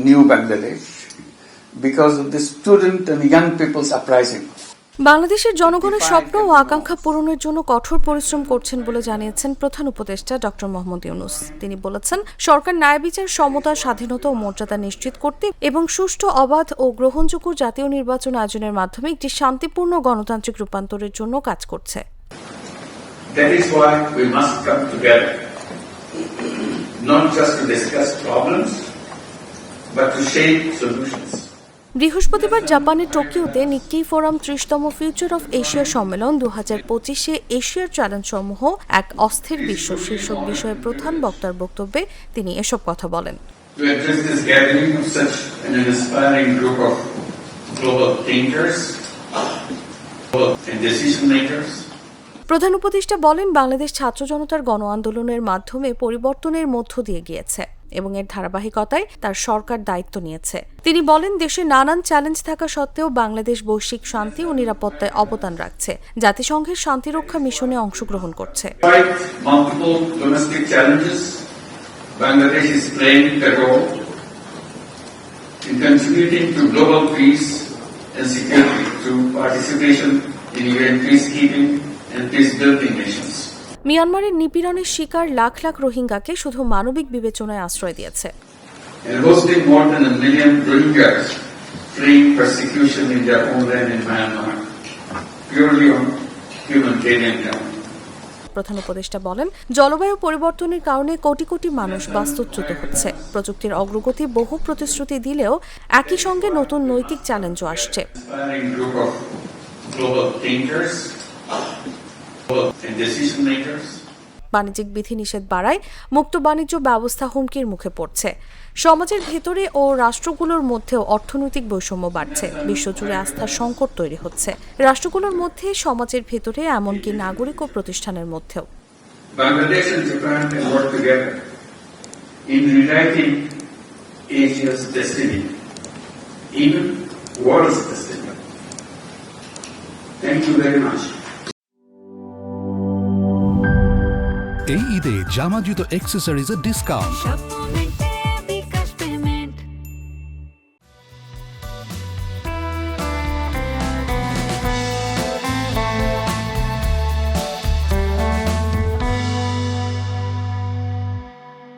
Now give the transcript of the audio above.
new Bangladesh because of the student and young people's uprising. বাংলাদেশের জনগণের স্বপ্ন ও আকাঙ্ক্ষা পূরণের জন্য কঠোর পরিশ্রম করছেন বলে জানিয়েছেন প্রধান উপদেষ্টা ডক্টর মোহাম্মদ ইউনূস। তিনি বলেছেন, সরকার ন্যায় বিচার, সমতা, স্বাধীনতা ও মর্যাদা নিশ্চিত করতে এবং সুষ্ঠু, অবাধ ও গ্রহণযোগ্য জাতীয় নির্বাচন আয়োজনের মাধ্যমে একটি শান্তিপূর্ণ গণতান্ত্রিক রূপান্তরের জন্য কাজ করছে। That is why we must come together, not just to discuss problems, but to shape solutions. বৃহস্পতিবার জাপানের টোকিওতে নিক্কেই ফোরাম 30তম ফিউচার অফ এশিয়া সম্মেলন 2025-এ এশিয়ার চ্যালেঞ্জ সমূহ এক অস্থির বিশ্ব শীর্ষক বিষয়ে প্রধান বক্তার বক্তব্যে তিনি এসব কথা বলেন। To address this gathering of such an inspiring group of global thinkers and decision makers. প্রধান উপদেষ্টা বলেন, বাংলাদেশ ছাত্র জনতার গণ আন্দোলনের মাধ্যমে পরিবর্তনের মধ্য দিয়ে গিয়েছে এবং এর ধারাবাহিকতায় তার সরকার দায়িত্ব নিয়েছে। তিনি বলেন, দেশে নানান চ্যালেঞ্জ থাকা সত্ত্বেও বাংলাদেশ বৈশ্বিক শান্তি ও নিরাপত্তায় অবদান রাখছে, জাতিসংঘের শান্তিরক্ষা মিশনে অংশগ্রহণ করছে। Bangladesh is playing a role in contributing to global peace and security through participation in UN peacekeeping and peace-building missions. মিয়ানমারের নিপীড়নের শিকার লাখ লাখ রোহিঙ্গাকে শুধু মানবিক বিবেচনায় আশ্রয় দিয়েছে। And hosting more than 1 million Rohingyas fleeing persecution in their homeland in Myanmar, purely on humanitarian grounds. প্রধান উপদেষ্টা বলেন, জলবায়ু পরিবর্তনের কারণে কোটি কোটি মানুষ বাস্তুচ্যুত হচ্ছে। প্রযুক্তির অগ্রগতি বহু প্রতিশ্রুতি দিলেও একই সঙ্গে নতুন নৈতিক চ্যালেঞ্জও আসছে। বাণিজ্যিক বিধিনিষেধ বাড়ায় মুক্ত বাণিজ্য ব্যবস্থা হুমকির মুখে পড়ছে। সমাজের ভেতরে ও রাষ্ট্রগুলোর মধ্যেও অর্থনৈতিক বৈষম্য বাড়ছে। বিশ্বজুড়ে আস্থার সংকট তৈরি হচ্ছে, রাষ্ট্রগুলোর মধ্যে, সমাজের ভেতরে, এমনকি নাগরিক ও প্রতিষ্ঠানের মধ্যেও। Bangladesh and Japan can work together in rewriting Asia's destiny, even world's destiny. Thank you very much. এই ঈদে জামা জুতো অ্যাক্সেসরিজের ডিসকাউন্ট।